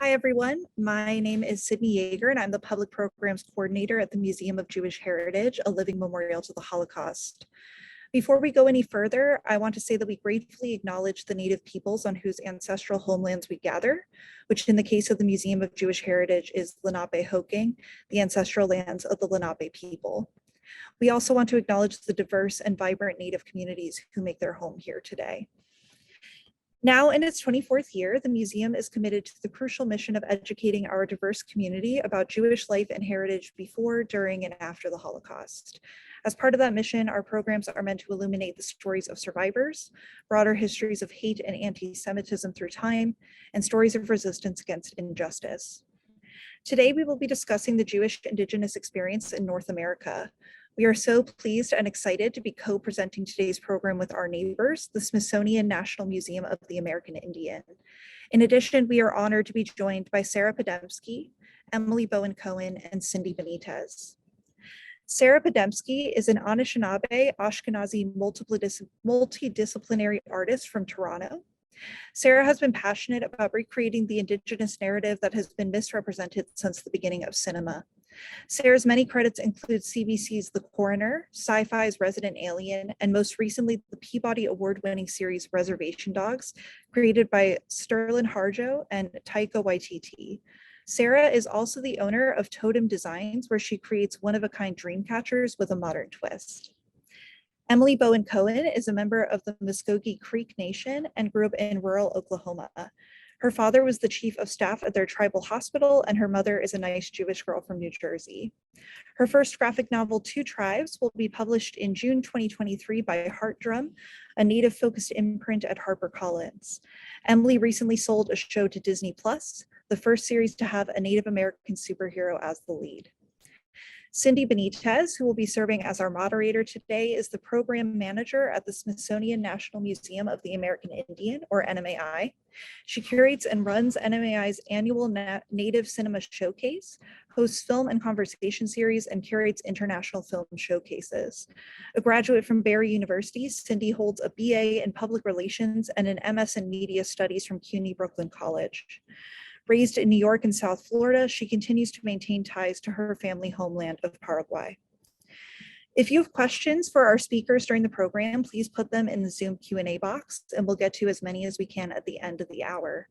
Hi, everyone. My name is Sydney Yeager, and I'm the Public Programs Coordinator at the Museum of Jewish Heritage, a living memorial to the Holocaust. Before we go any further, I want to say that we gratefully acknowledge the Native peoples on whose ancestral homelands we gather, which in the case of the Museum of Jewish Heritage is Lenape-Hoking, the ancestral lands of the Lenape people. We also want to acknowledge the diverse and vibrant Native communities who make their home here today. Now in its 24th year, the museum is committed to the crucial mission of educating our diverse community about Jewish life and heritage before, during, and after the Holocaust. As part of that mission, our programs are meant to illuminate the stories of survivors, broader histories of hate and anti-Semitism through time, and stories of resistance against injustice. Today, we will be discussing the Jewish Indigenous experience in North America. We are so pleased and excited to be co-presenting today's program with our neighbors, the Smithsonian National Museum of the American Indian. In addition, we are honored to be joined by Sarah Podemski, Emily Bowen Cohen, and Cindy Benitez. Sarah Podemski is an Anishinaabe Ashkenazi multidisciplinary artist from Toronto. Sarah has been passionate about recreating the Indigenous narrative that has been misrepresented since the beginning of cinema. Sarah's many credits include CBC's The Coroner, Sci-Fi's Resident Alien, and most recently the Peabody Award-winning series Reservation Dogs, created by Sterling Harjo and Taika Waititi. Sarah is also the owner of Totem Designs, where she creates one-of-a-kind dream catchers with a modern twist. Emily Bowen Cohen is a member of the Muskogee Creek Nation and grew up in rural Oklahoma. Her father was the chief of staff at their tribal hospital, and her mother is a nice Jewish girl from New Jersey. Her first graphic novel, Two Tribes, will be published in June 2023 by Heart Drum, a Native-focused imprint at HarperCollins. Emily recently sold a show to Disney+, the first series to have a Native American superhero as the lead. Cindy Benitez, who will be serving as our moderator today, is the program manager at the Smithsonian National Museum of the American Indian, or NMAI. She curates and runs NMAI's annual Native Cinema Showcase, hosts film and conversation series, and curates international film showcases. A graduate from Barry University, Cindy holds a BA in Public Relations and an MS in Media Studies from CUNY Brooklyn College. Raised in New York and South Florida, she continues to maintain ties to her family homeland of Paraguay. If you have questions for our speakers during the program, please put them in the Zoom Q&A box, and we'll get to as many as we can at the end of the hour.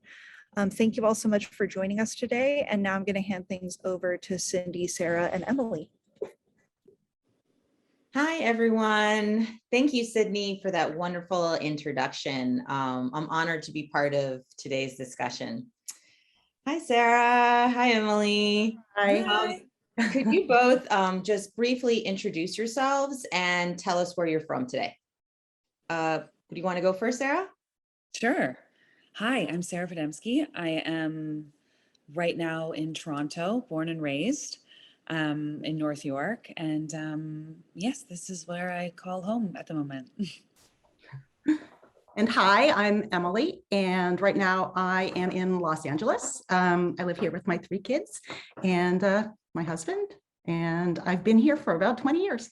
Thank you all so much for joining us today. And now I'm going to hand things over to Cindy, Sarah, and Emily. Hi, everyone. Thank you, Sydney, for that wonderful introduction. I'm honored to be part of today's discussion. Hi, Sarah. Hi, Emily. Hi. Could you both just briefly introduce yourselves and tell us where you're from today? Do you want to go first, Sarah? Sure. Hi, I'm Sarah Podemski. I am right now in Toronto, born and raised in North York. And yes, this is where I call home at the moment. And hi, I'm Emily, and right now I am in Los Angeles. I live here with my 3 kids and my husband, and I've been here for about 20 years.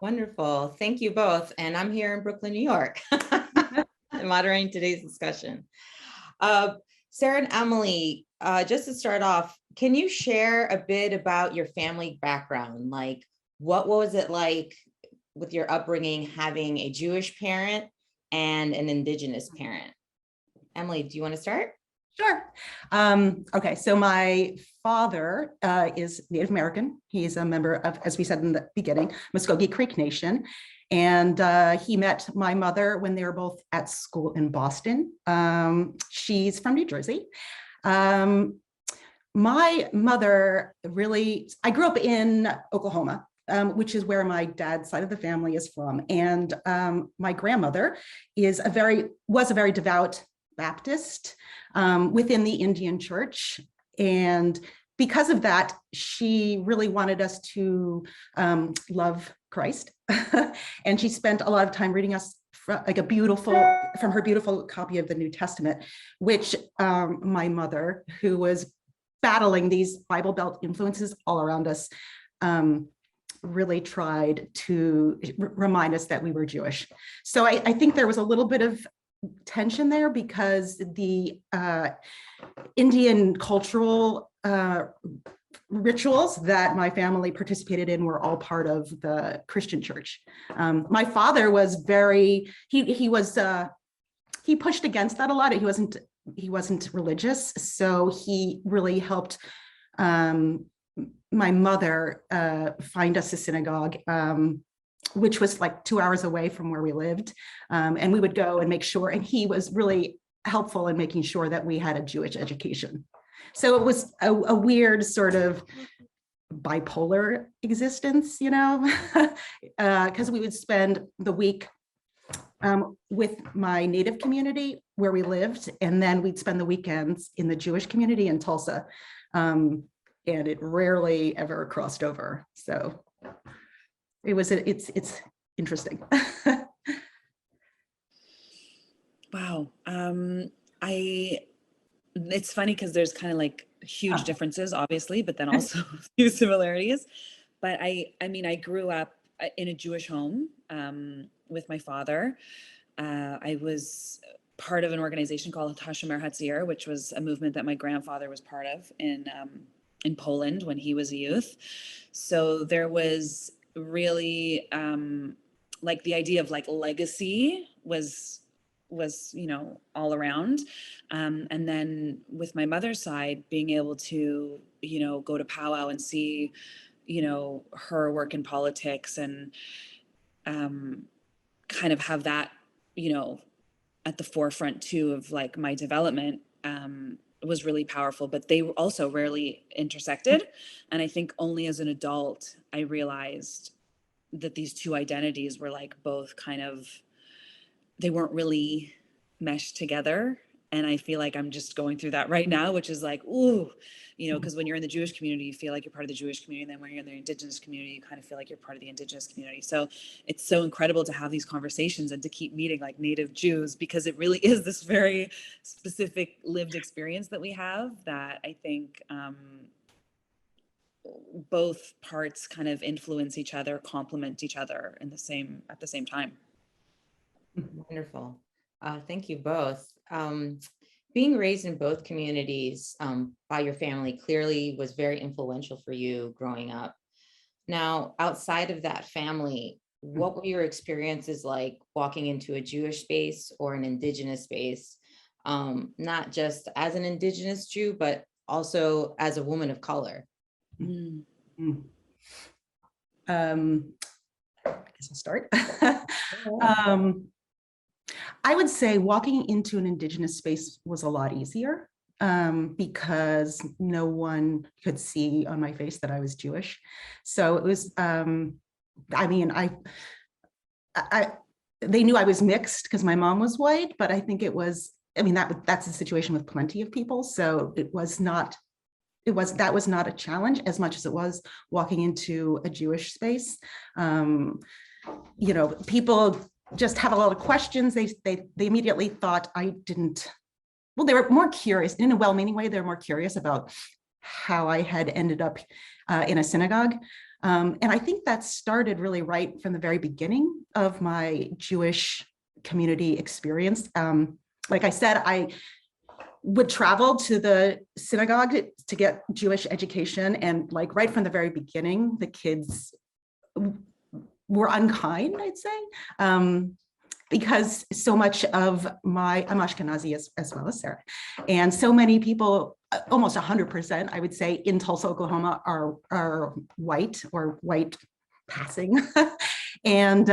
Wonderful. Thank you both. And I'm here in Brooklyn, New York, moderating today's discussion. Sarah and Emily, just to start off, can you share a bit about your family background? Like, what was it like with your upbringing, having a Jewish parent and an Indigenous parent? Emily, do you want to start? Sure. Okay, so my father is Native American. He's a member of, as we said in the beginning, Muskogee Creek Nation. And he met my mother when they were both at school in Boston. She's from New Jersey. My mother really, I grew up in Oklahoma, which is where my dad's side of the family is from. And my grandmother was a very devout Baptist within the Indian church. And because of that, she really wanted us to love Christ. And she spent a lot of time reading us from her beautiful copy of the New Testament, which my mother, who was battling these Bible Belt influences all around us, really tried to remind us that we were Jewish. So I think there was a little bit of tension there because the Indian cultural rituals that my family participated in were all part of the Christian church. My father was very, he pushed against that a lot. He wasn't religious, so he really helped my mother find us a synagogue, which was like 2 hours away from where we lived. And we would go and make sure, and he was really helpful in making sure that we had a Jewish education. So it was a weird sort of bipolar existence, you know, because we would spend the week with my Native community where we lived, and then we'd spend the weekends in the Jewish community in Tulsa. And it rarely ever crossed over. So it's interesting. Wow. It's funny because there's kind of like huge differences, obviously, but then also a few similarities. But I mean, I grew up in a Jewish home with my father. I was part of an organization called Hashomer Hatzir, which was a movement that my grandfather was part of in Poland when he was a youth. So there was really like the idea of like legacy was you know all around, and then with my mother's side, being able to you know go to powwow and see you know her work in politics and kind of have that you know at the forefront too of like my development was really powerful, but they also rarely intersected. And I think only as an adult I realized that these two identities were like both kind of, they weren't really meshed together. And I feel like I'm just going through that right now, which is like, ooh, you know, because when you're in the Jewish community, you feel like you're part of the Jewish community. And then when you're in the Indigenous community, you kind of feel like you're part of the Indigenous community. So it's so incredible to have these conversations and to keep meeting like Native Jews, because it really is this very specific lived experience that we have that I think both parts kind of influence each other, complement each other in at the same time. Wonderful. Thank you both. Being raised in both communities by your family clearly was very influential for you growing up. Now, outside of that family, what were your experiences like walking into a Jewish space or an Indigenous space, not just as an Indigenous Jew, but also as a woman of color? I guess I'll start. I would say walking into an Indigenous space was a lot easier because no one could see on my face that I was Jewish. So it was, I mean, they knew I was mixed because my mom was white, but I think it was, I mean, that's a situation with plenty of people. So that was not a challenge as much as it was walking into a Jewish space. You know, people just have a lot of questions. They immediately thought I didn't, well, they were more curious in a well-meaning way. They're more curious about how I had ended up in a synagogue. And I think that started really right from the very beginning of my Jewish community experience. Like I said, I would travel to the synagogue to get Jewish education. And like right from the very beginning, the kids were unkind, I'd say, because so much of I'm Ashkenazi as well as Sarah. And so many people, almost 100%, I would say, in Tulsa, Oklahoma are white or white passing. And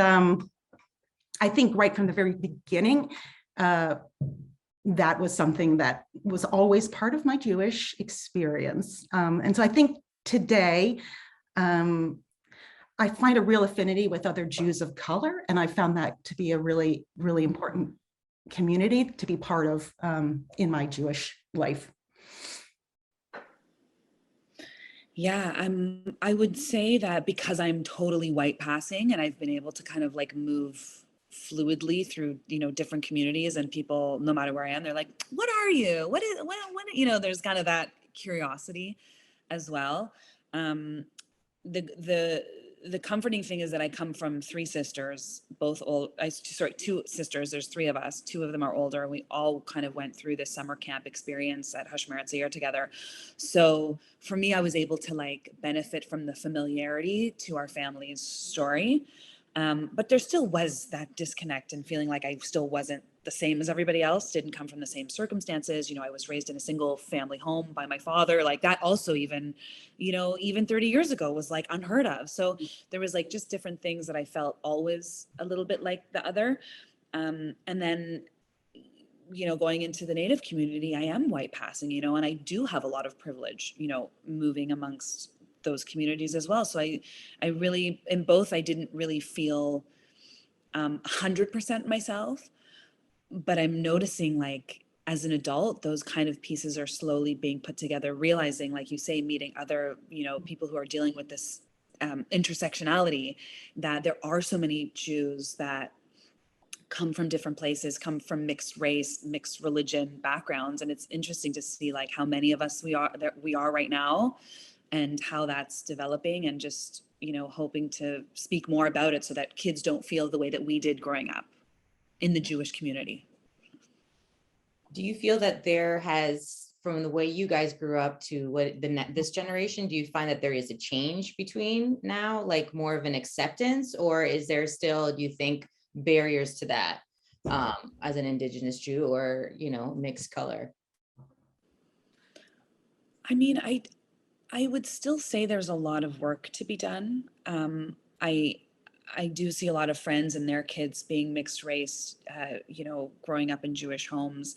I think right from the very beginning, that was something that was always part of my Jewish experience. And so I think today, I find a real affinity with other Jews of color, and I found that to be a really, really important community to be part of in my Jewish life. Yeah, I would say that because I'm totally white passing and I've been able to kind of like move fluidly through, you know, different communities, and people, no matter where I am, they're like, what are you? What, you know, there's kind of that curiosity as well. the comforting thing is that I come from three sisters, both old, two sisters, there's three of us, two of them are older, and we all kind of went through this summer camp experience at Hushmerit Zaire together. So for me, I was able to like benefit from the familiarity to our family's story. But there still was that disconnect and feeling like I still wasn't the same as everybody else, didn't come from the same circumstances. You know, I was raised in a single family home by my father. Like that also even, you know, even 30 years ago was like unheard of. So there was like just different things that I felt always a little bit like the other. And then, you know, going into the Native community, I am white passing, you know, and I do have a lot of privilege, you know, moving amongst those communities as well. So I really, in both, I didn't really feel 100% myself, but I'm noticing like as an adult, those kind of pieces are slowly being put together, realizing, like you say, meeting other, you know, people who are dealing with this intersectionality, that there are so many Jews that come from different places, come from mixed race, mixed religion backgrounds. And it's interesting to see like how many of us we are right now, and how that's developing, and just, you know, hoping to speak more about it so that kids don't feel the way that we did growing up in the Jewish community. Do you feel that there has, from the way you guys grew up to what this generation, do you find that there is a change between now, like more of an acceptance, or is there still, do you think, barriers to that as an Indigenous Jew or, you know, mixed color? I mean, I would still say there's a lot of work to be done. I do see a lot of friends and their kids being mixed race, you know, growing up in Jewish homes.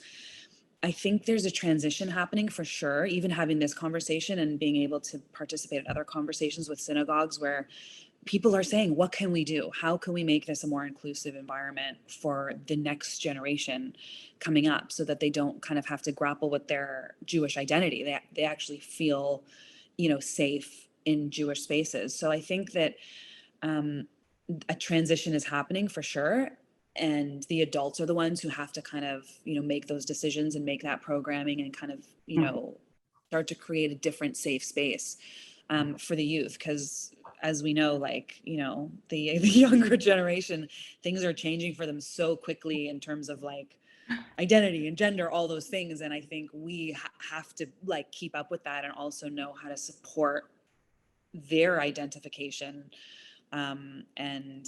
I think there's a transition happening for sure, even having this conversation and being able to participate in other conversations with synagogues where people are saying, what can we do? How can we make this a more inclusive environment for the next generation coming up, so that they don't kind of have to grapple with their Jewish identity? They actually feel, you know, safe in Jewish spaces. So I think that a transition is happening for sure. And the adults are the ones who have to kind of, you know, make those decisions and make that programming and kind of, you know, start to create a different safe space for the youth. Because as we know, like, you know, the younger generation, things are changing for them so quickly in terms of like identity and gender, all those things. And I think we have to like keep up with that and also know how to support their identification and,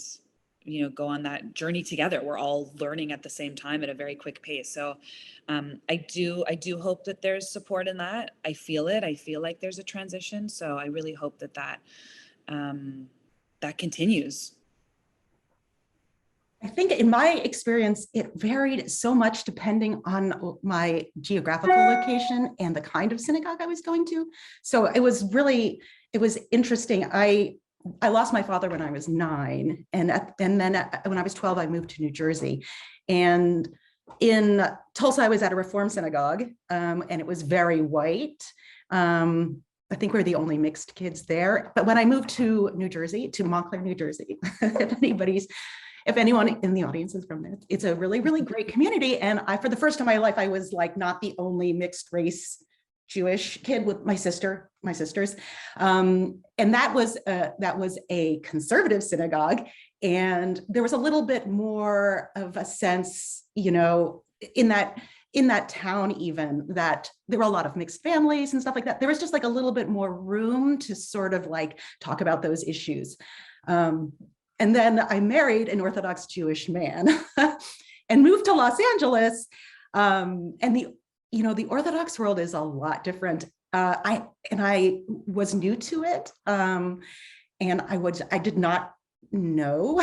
you know, go on that journey together. We're all learning at the same time at a very quick pace. So I do hope that there's support in that. I feel it. I feel like there's a transition. So I really hope that that continues. I think in my experience, it varied so much depending on my geographical location and the kind of synagogue I was going to. So it was interesting. I lost my father when I was 9. And then when I was 12, I moved to New Jersey. And in Tulsa, I was at a Reform synagogue, and it was very white. I think we're the only mixed kids there. But when I moved to New Jersey, to Montclair, New Jersey, if anyone in the audience is from there, it's a really, really great community. And for the first time in my life, I was like not the only mixed race Jewish kid with my sisters. And that was a conservative synagogue. And there was a little bit more of a sense, you know, in that town, even, that there were a lot of mixed families and stuff like that. There was just like a little bit more room to sort of like talk about those issues. And then I married an Orthodox Jewish man and moved to Los Angeles. And the Orthodox world is a lot different. I was new to it. And I did not know.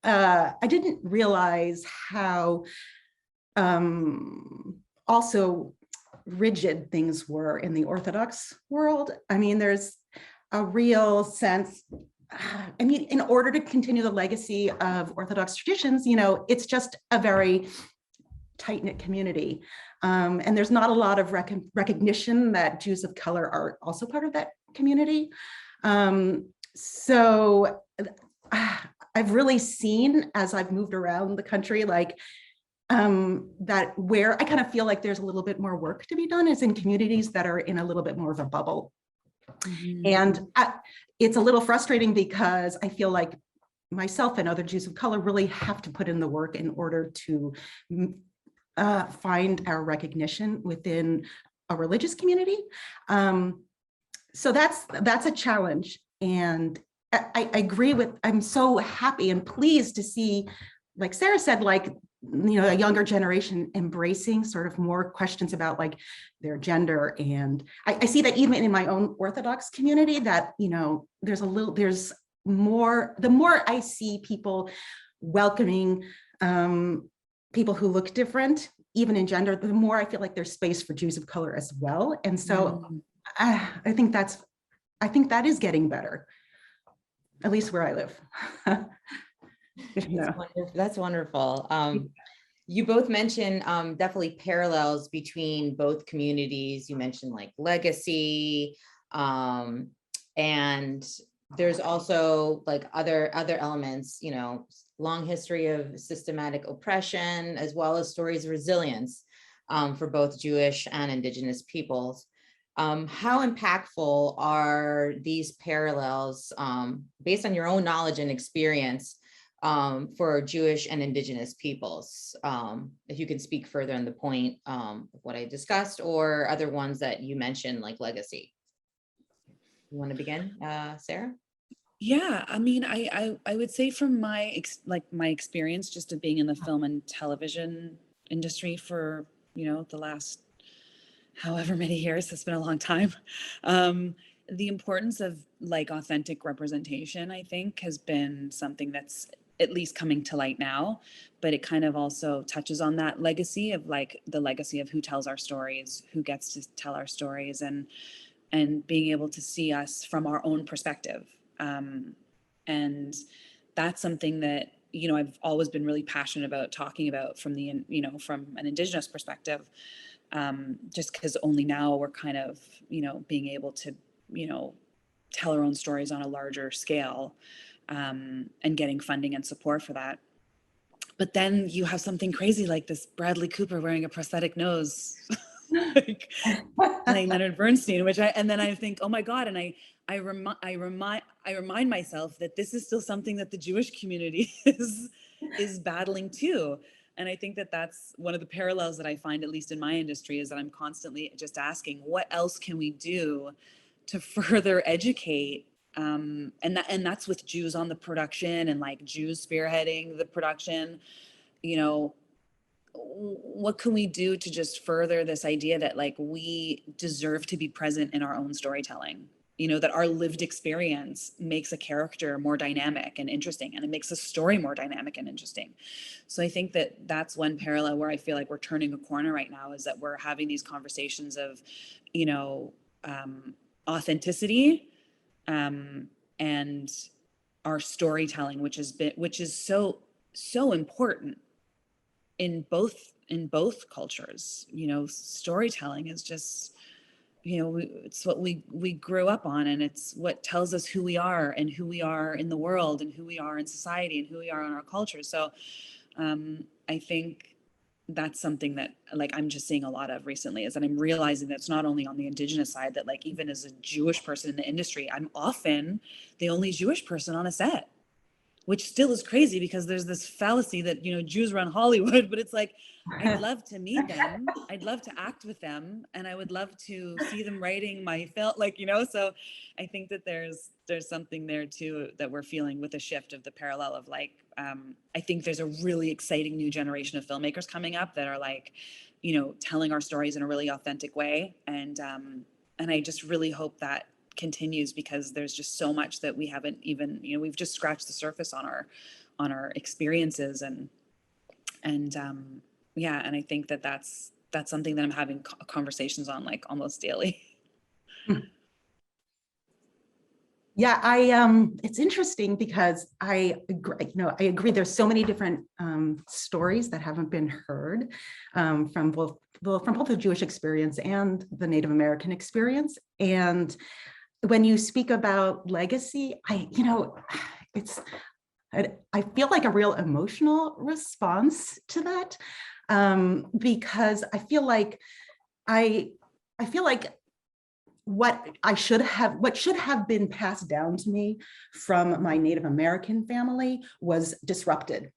I didn't realize how also rigid things were in the Orthodox world. I mean, there's a real sense, I mean, in order to continue the legacy of Orthodox traditions, you know, it's just a very tight-knit community. And there's not a lot of recognition that Jews of color are also part of that community. So I've really seen, as I've moved around the country, like that where I kind of feel like there's a little bit more work to be done is in communities that are in a little bit more of a bubble. Mm-hmm. And it's a little frustrating because I feel like myself and other Jews of color really have to put in the work in order to find our recognition within a religious community. So that's a challenge. And I agree with, I'm so happy and pleased to see, like Sarah said, like, you know, a younger generation embracing sort of more questions about like their gender. And I see that even in my own Orthodox community that, you know, there's more, the more I see people welcoming people who look different, even in gender, the more I feel like there's space for Jews of color as well. And so I think that is getting better, at least where I live. That's wonderful. You both mentioned definitely parallels between both communities. You mentioned like legacy, and there's also like other elements, you know, long history of systematic oppression, as well as stories of resilience for both Jewish and Indigenous peoples. How impactful are these parallels based on your own knowledge and experience for Jewish and Indigenous peoples? If you can speak further on the point of what I discussed, or other ones that you mentioned, like legacy. You want to begin, Sarah? Yeah, I mean, I would say from my my experience just of being in the film and television industry for, you know, the last however many years, it's been a long time. The importance of like authentic representation, I think, has been something that's at least coming to light now, but it kind of also touches on that legacy of like the legacy of who tells our stories, who gets to tell our stories, and being able to see us from our own perspective. And that's something that, you know, I've always been really passionate about talking about from the, you know, from an Indigenous perspective, just because only now we're kind of, you know, being able to, you know, tell our own stories on a larger scale, and getting funding and support for that. But then you have something crazy like this Bradley Cooper wearing a prosthetic nose, like playing Leonard Bernstein, and then I think, oh my God. And I remind myself that this is still something that the Jewish community is battling too. And I think that that's one of the parallels that I find, at least in my industry, is that I'm constantly just asking, what else can we do to further educate? And that's with Jews on the production and like Jews spearheading the production. You know, what can we do to just further this idea that like we deserve to be present in our own storytelling? You know, that our lived experience makes a character more dynamic and interesting, and it makes a story more dynamic and interesting. So I think that that's one parallel where I feel like we're turning a corner right now, is that we're having these conversations of, you know, authenticity, and our storytelling, which is so important in both cultures. You know, storytelling is just, you know, it's what we grew up on, and it's what tells us who we are and who we are in the world and who we are in society and who we are in our culture. So I think that's something that like I'm just seeing a lot of recently, is that I'm realizing that it's not only on the Indigenous side, that like even as a Jewish person in the industry, I'm often the only Jewish person on a set, which still is crazy because there's this fallacy that, you know, Jews run Hollywood, but it's like, I'd love to meet them. I'd love to act with them. And I would love to see them writing my film, like, you know, so I think that there's something there too, that we're feeling with a shift of the parallel of like, I think there's a really exciting new generation of filmmakers coming up that are like, you know, telling our stories in a really authentic way. And I just really hope that continues, because there's just so much that we haven't even, you know, we've just scratched the surface on our experiences, and yeah, and I think that that's something that I'm having conversations on like almost daily. Yeah, it's interesting because I agree. There's so many different stories that haven't been heard from both the Jewish experience and the Native American experience. And when you speak about legacy, I feel like a real emotional response to that, because I feel like what should have been passed down to me from my Native American family was disrupted.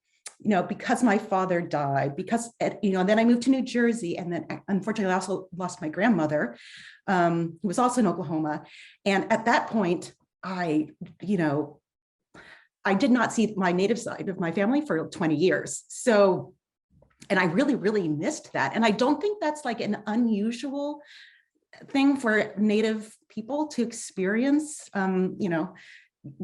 Because my father died, because, then I moved to New Jersey, and then unfortunately I also lost my grandmother, who was also in Oklahoma. And at that point, I did not see my native side of my family for 20 years. So, and I really, really missed that. And I don't think that's like an unusual thing for Native people to experience,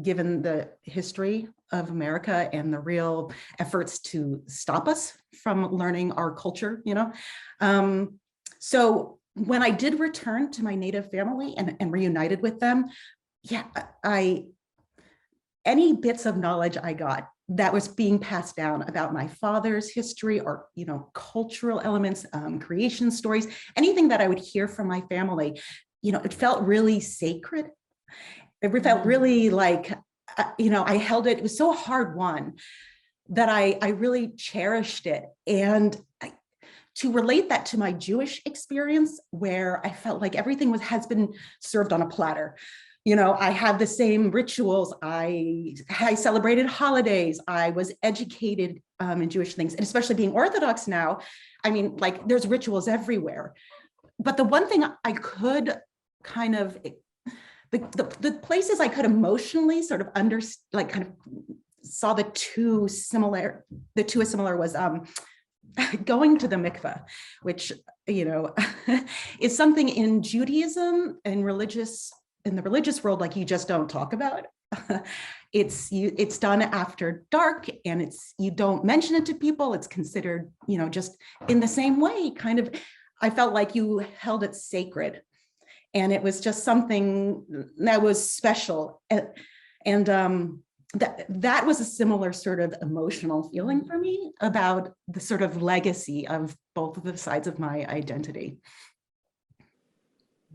given the history of America and the real efforts to stop us from learning our culture, So when I did return to my Native family and reunited with them, any bits of knowledge I got that was being passed down about my father's history or, cultural elements, creation stories, anything that I would hear from my family, it felt really sacred. It felt really like, I held it. It was so hard won that I really cherished it. And to relate that to my Jewish experience, where I felt like everything has been served on a platter. I had the same rituals. I celebrated holidays. I was educated in Jewish things, and especially being Orthodox now, there's rituals everywhere. But the one thing I could kind of, the places I could emotionally sort of saw the two as similar was going to the mikveh, which, is something in Judaism and in the religious world, like you just don't talk about. It's done after dark, and you don't mention it to people. It's considered, just in the same way, kind of, I felt like you held it sacred. And it was just something that was special. And that was a similar sort of emotional feeling for me about the sort of legacy of both of the sides of my identity.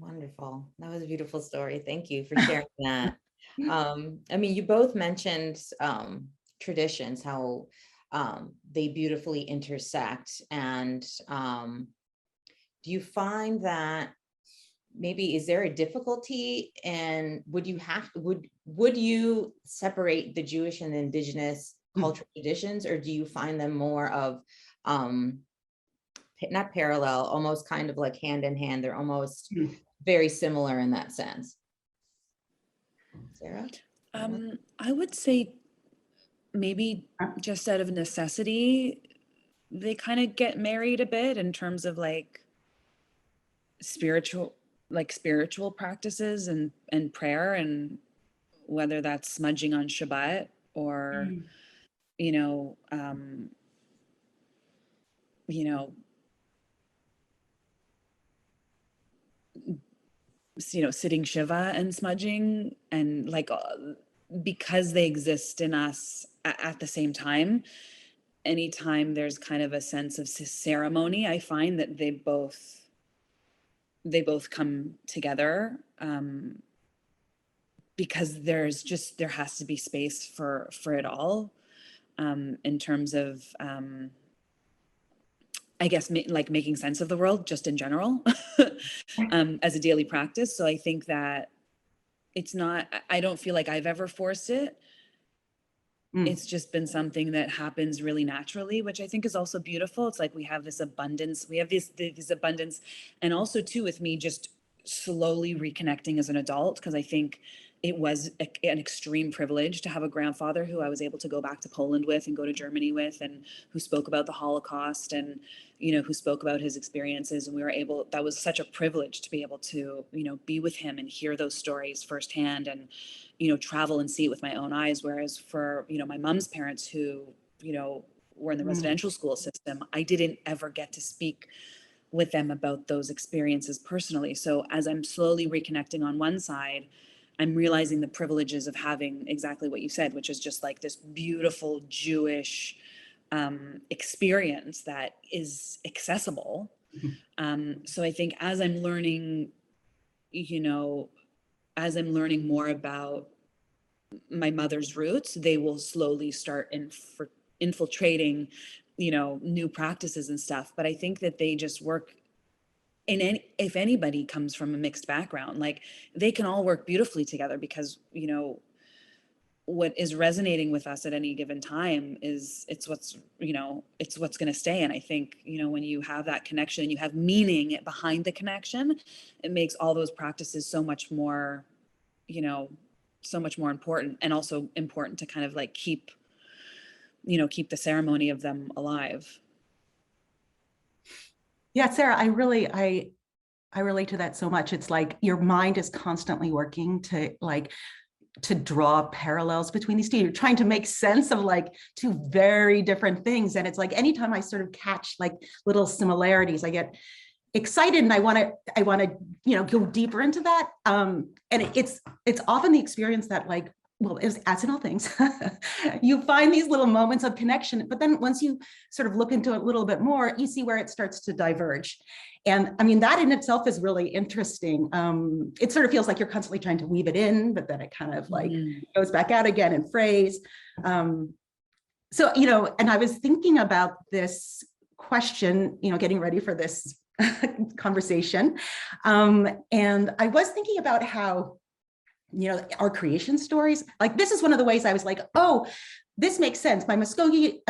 Wonderful. That was a beautiful story. Thank you for sharing that. You both mentioned traditions, how they beautifully intersect. And do you find that maybe, is there a difficulty, and would you separate the Jewish and the Indigenous cultural traditions, or do you find them more of not parallel, almost kind of like hand in hand? They're almost very similar in that sense. Sarah? I would say maybe just out of necessity, they kind of get married a bit in terms of like spiritual practices and prayer, and whether that's smudging on Shabbat or, sitting Shiva and smudging, and like, because they exist in us at the same time. Anytime there's kind of a sense of ceremony, I find that they both come together, because there has to be space for it all, in terms of, I guess, making sense of the world just in general, as a daily practice. So I think that I don't feel like I've ever forced it. It's just been something that happens really naturally, which I think is also beautiful. It's like we have this abundance, this abundance. And also too, with me just slowly reconnecting as an adult, because I think it was an extreme privilege to have a grandfather who I was able to go back to Poland with and go to Germany with, and who spoke about the Holocaust, and, who spoke about his experiences. And that was such a privilege to be able to, be with him and hear those stories firsthand, and, travel and see it with my own eyes. Whereas for, my mom's parents, who, were in the residential school system, I didn't ever get to speak with them about those experiences personally. So as I'm slowly reconnecting on one side, I'm realizing the privileges of having exactly what you said, which is just like this beautiful Jewish experience that is accessible. So I think as I'm learning, more about my mother's roots, they will slowly start infiltrating, new practices and stuff. But I think that they just work if anybody comes from a mixed background, like they can all work beautifully together, because, you know, what is resonating with us at any given time is it's what's going to stay. And I think, you know, when you have that connection and you have meaning behind the connection, it makes all those practices so much more, you know, so much more important, and also important to kind of like keep the ceremony of them alive. Yeah, Sarah, I relate to that so much. It's like your mind is constantly working to draw parallels between these two. You're trying to make sense of like two very different things. And it's like, anytime I sort of catch like little similarities, I get excited and I want to, you know, go deeper into that. And it's often the experience that like, well, as in all things, you find these little moments of connection, but then once you sort of look into it a little bit more, you see where it starts to diverge. And I mean, that in itself is really interesting. It sort of feels like you're constantly trying to weave it in, but then it kind of like goes back out again in phrase. So, you know, and I was thinking about this question, you know, getting ready for this conversation. And I was thinking about how, you know, our creation stories, like this is one of the ways I was like, oh, this makes sense. My Muskogee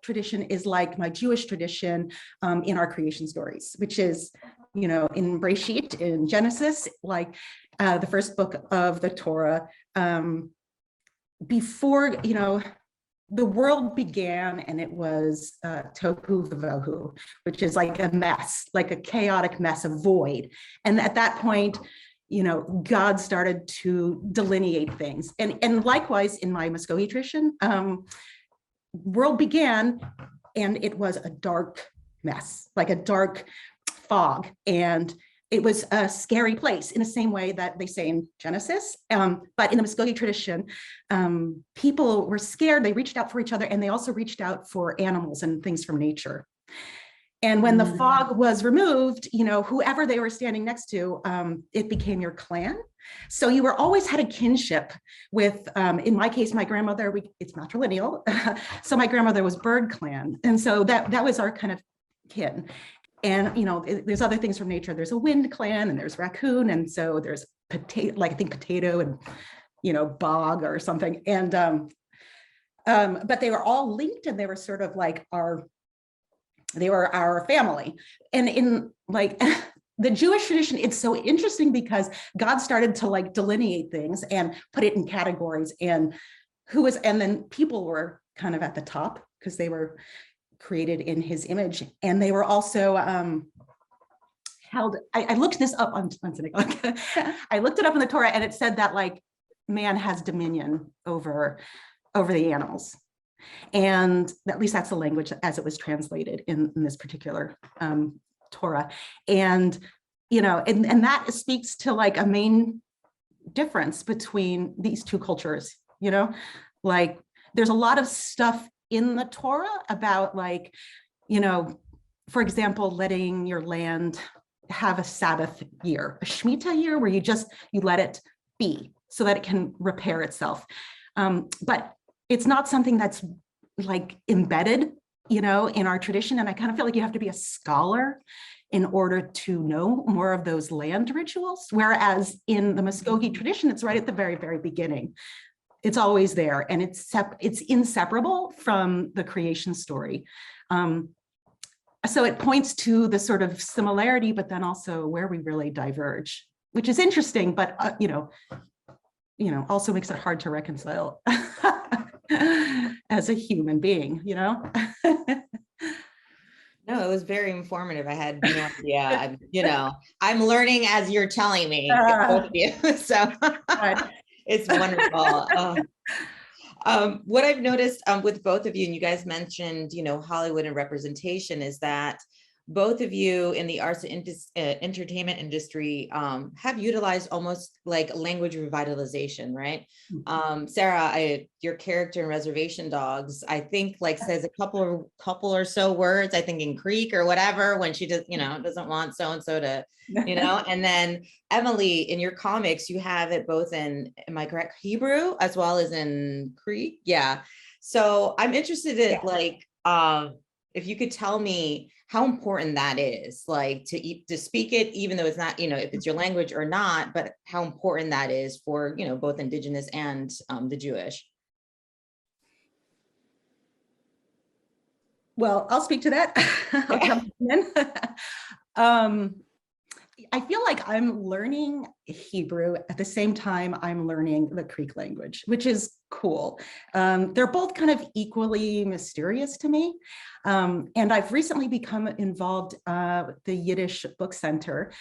tradition is like my Jewish tradition in our creation stories, which is, you know, in Bereshit, in Genesis, like the first book of the Torah, before, you know, the world began, and it was tohu vavohu, which is like a mess, like a chaotic mess, of void. And at that point, you know, God started to delineate things. And likewise, in my Muskogee tradition, world began, and it was a dark mess, like a dark fog. And it was a scary place in the same way that they say in Genesis. But in the Muskogee tradition, people were scared. They reached out for each other, and they also reached out for animals and things from nature. And when the fog was removed, you know, whoever they were standing next to, it became your clan. So you were always had a kinship with, in my case, my grandmother, it's matrilineal. So my grandmother was Bird Clan. And so that was our kind of kin. And, you know, there's other things from nature. There's a Wind Clan, and there's Raccoon. And so there's potato, like I think potato and, you know, bog or something. And, but they were all linked, and they were sort of like they were our family. And in like the Jewish tradition, it's so interesting because God started to like delineate things and put it in categories, and then people were kind of at the top because they were created in his image. And they were also held, I looked this up on synagogue. I looked it up in the Torah, and it said that like man has dominion over the animals. And at least that's the language as it was translated in this particular Torah. And, you know, and that speaks to like a main difference between these two cultures, you know, like there's a lot of stuff in the Torah about like, you know, for example, letting your land have a Sabbath year, a Shemitah year, where you let it be so that it can repair itself. But it's not something that's like embedded, you know, in our tradition. And I kind of feel like you have to be a scholar in order to know more of those land rituals. Whereas in the Muskogee tradition, it's right at the very, very beginning. It's always there, and it's inseparable from the creation story. So it points to the sort of similarity, but then also where we really diverge, which is interesting, but you know, also makes it hard to reconcile as a human being, you know? No, it was very informative. I had no idea. You know, I'm learning as you're telling me, both of you. So it's wonderful. What I've noticed with both of you, and you guys mentioned, you know, Hollywood and representation, is that both of you in the arts and entertainment industry have utilized almost like language revitalization, right? Sarah, your character in Reservation Dogs, I think like says a couple or so words, I think in Greek or whatever, when she does, you know, doesn't want so-and-so to, you know, and then Emily, in your comics, you have it both in, am I correct, Hebrew as well as in Greek? Yeah. So I'm interested in like, if you could tell me how important that is, like to speak it, even though it's not, if it's your language or not, but how important that is for, both Indigenous and the Jewish. Well, I'll speak to that. I'll jump in. I feel like I'm learning Hebrew at the same time I'm learning the Creek language, which is cool. They're both kind of equally mysterious to me. And I've recently become involved with the Yiddish Book Center,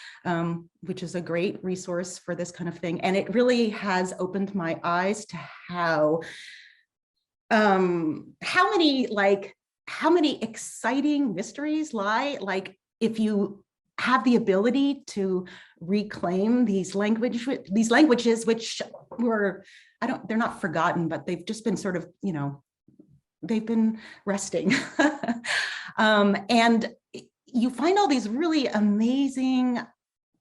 which is a great resource for this kind of thing. And it really has opened my eyes to how many exciting mysteries lie, like if you have the ability to reclaim these languages, which were, they're not forgotten, but they've just been sort of, they've been resting. And you find all these really amazing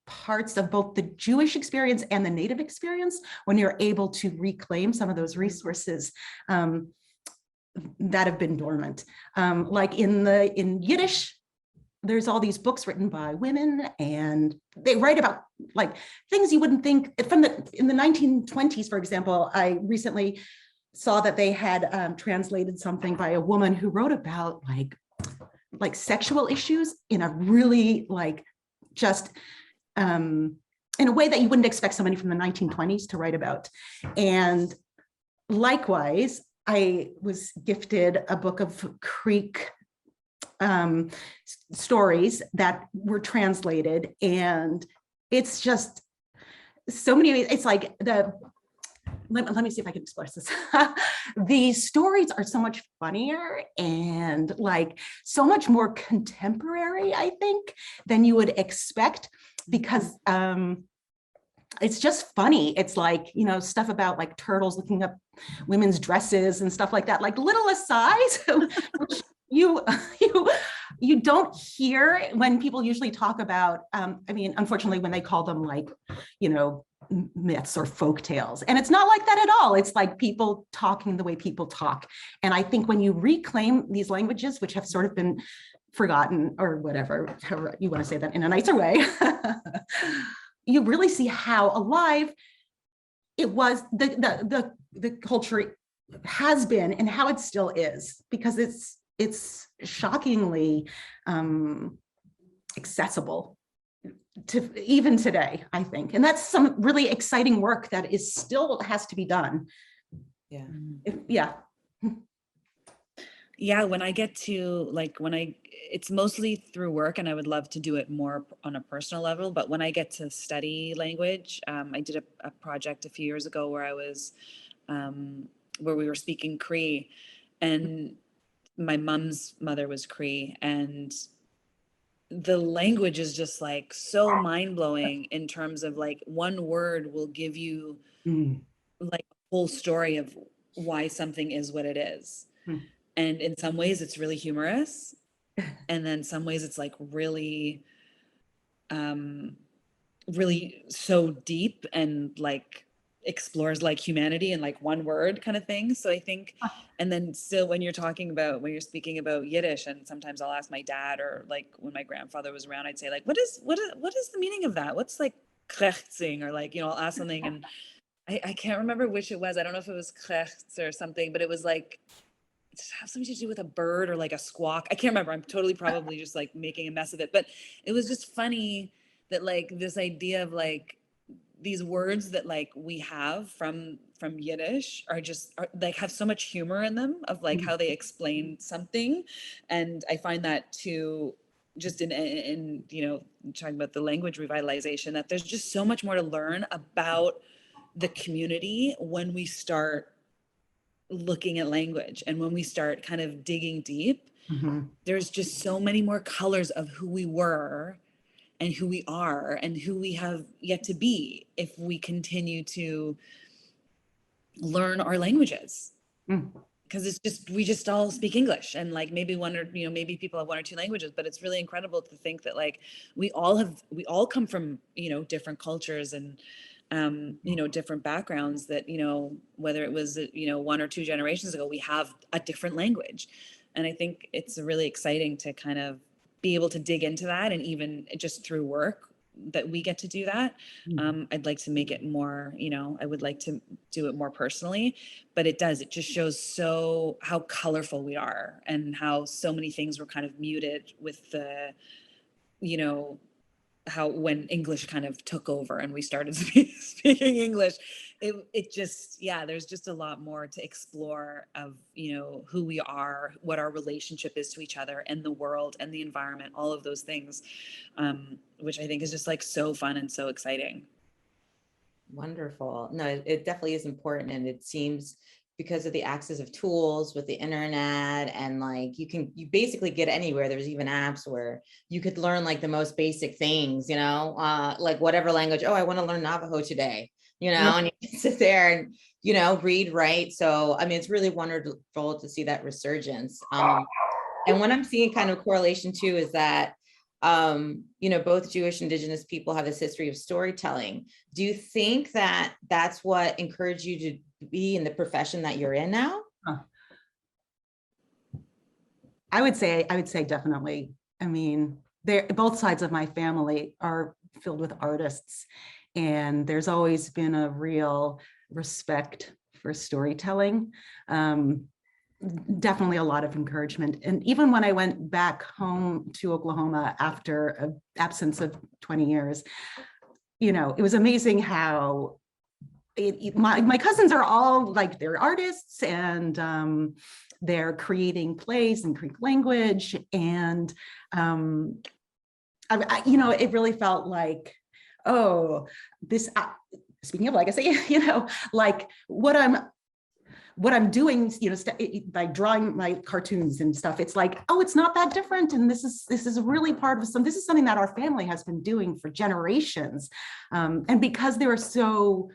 parts of both the Jewish experience and the Native experience when you're able to reclaim some of those resources that have been dormant. Like in Yiddish, there's all these books written by women, and they write about like things you wouldn't think in the 1920s, for example. I recently saw that they had translated something by a woman who wrote about like sexual issues in a really just in a way that you wouldn't expect somebody from the 1920s to write about. And likewise, I was gifted a book of Creek stories that were translated, and it's just so many. It's like let me see if I can express this. These stories are so much funnier and like so much more contemporary, I think, than you would expect, because it's just funny. It's like, stuff about like turtles looking up women's dresses and stuff like that, like little asides, which you don't hear when people usually talk about, unfortunately, when they call them like, myths or folk tales. And it's not like that at all. It's like people talking the way people talk. And I think when you reclaim these languages, which have sort of been forgotten or whatever, however you want to say that in a nicer way, you really see how alive it was, the culture has been and how it still is, because it's shockingly accessible to even today, I think. And that's some really exciting work that is still has to be done. Yeah. Yeah, when I get to it's mostly through work, and I would love to do it more on a personal level. But when I get to study language, I did a project a few years ago where I was, where we were speaking Cree, and my mom's mother was Cree, and the language is just like so mind blowing in terms of like one word will give you like a whole story of why something is what it is. And in some ways it's really humorous. And then some ways it's like really, really so deep and like explores like humanity in like one word kind of thing. So I think, and then still when you're speaking about Yiddish, and sometimes I'll ask my dad, or like when my grandfather was around, I'd say like, what is the meaning of that? What's like krechtzing, or like, I'll ask something, and I can't remember which it was. I don't know if it was krechts or something, but it was like, it has something to do with a bird or like a squawk. I can't remember. I'm totally probably just like making a mess of it, but it was just funny that like this idea of like these words that like we have from Yiddish are like have so much humor in them of like how they explain something. And I find that too, just in talking about the language revitalization, that there's just so much more to learn about the community when we start looking at language, and when we start kind of digging deep. There's just so many more colors of who we were and who we are and who we have yet to be if we continue to learn our languages. Because it's just, we just all speak English, and like maybe maybe people have one or two languages, but it's really incredible to think that like we all come from different cultures and different backgrounds, that whether it was one or two generations ago, we have a different language. And I think it's really exciting to kind of be able to dig into that, and even just through work that we get to do that. I'd like to make it more, I would like to do it more personally, but it just shows so how colorful we are, and how so many things were kind of muted with the, how when English kind of took over and we started speaking English, it just, there's just a lot more to explore of, who we are, what our relationship is to each other and the world and the environment, all of those things, which I think is just like so fun and so exciting. Wonderful. No, it definitely is important. And it seems because of the access of tools with the internet, and like you basically get anywhere. There's even apps where you could learn like the most basic things, like whatever language. Oh, I want to learn Navajo today, and you can sit there and, read, write. So, I mean, it's really wonderful to see that resurgence. And what I'm seeing kind of correlation too is that, both Jewish and Indigenous people have this history of storytelling. Do you think that that's what encouraged you to be in the profession that you're in now? I would say definitely. I mean, both sides of my family are filled with artists, and there's always been a real respect for storytelling. Definitely a lot of encouragement. And even when I went back home to Oklahoma after an absence of 20 years, it was amazing how my cousins are all like, they're artists, and they're creating plays in Creek language. And, it really felt like, oh, this, speaking of legacy, like what I'm doing, by drawing my cartoons and stuff, it's like, oh, it's not that different. And this is really part of this is something that our family has been doing for generations. And because they were so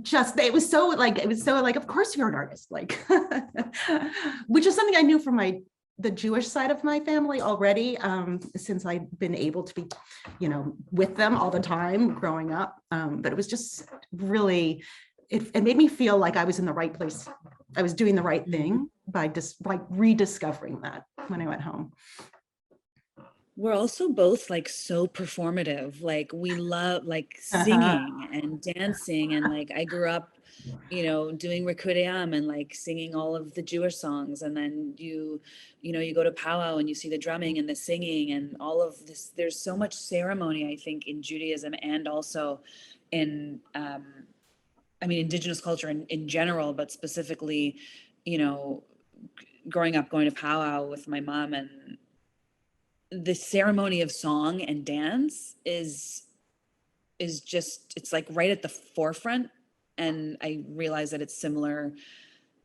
it was so like, of course you're an artist, like, which is something I knew from the Jewish side of my family already, since I've been able to be, with them all the time growing up. But it was just really, it made me feel like I was in the right place. I was doing the right thing by just like rediscovering that when I went home. We're also both like so performative. Like we love like singing and dancing, and like I grew up, doing Requiem and like singing all of the Jewish songs, and then you go to powwow and you see the drumming and the singing and all of this. There's so much ceremony, I think, in Judaism, and also in Indigenous culture in general, but specifically, growing up going to powwow with my mom, and the ceremony of song and dance is just, it's like right at the forefront. And I realize that it's similar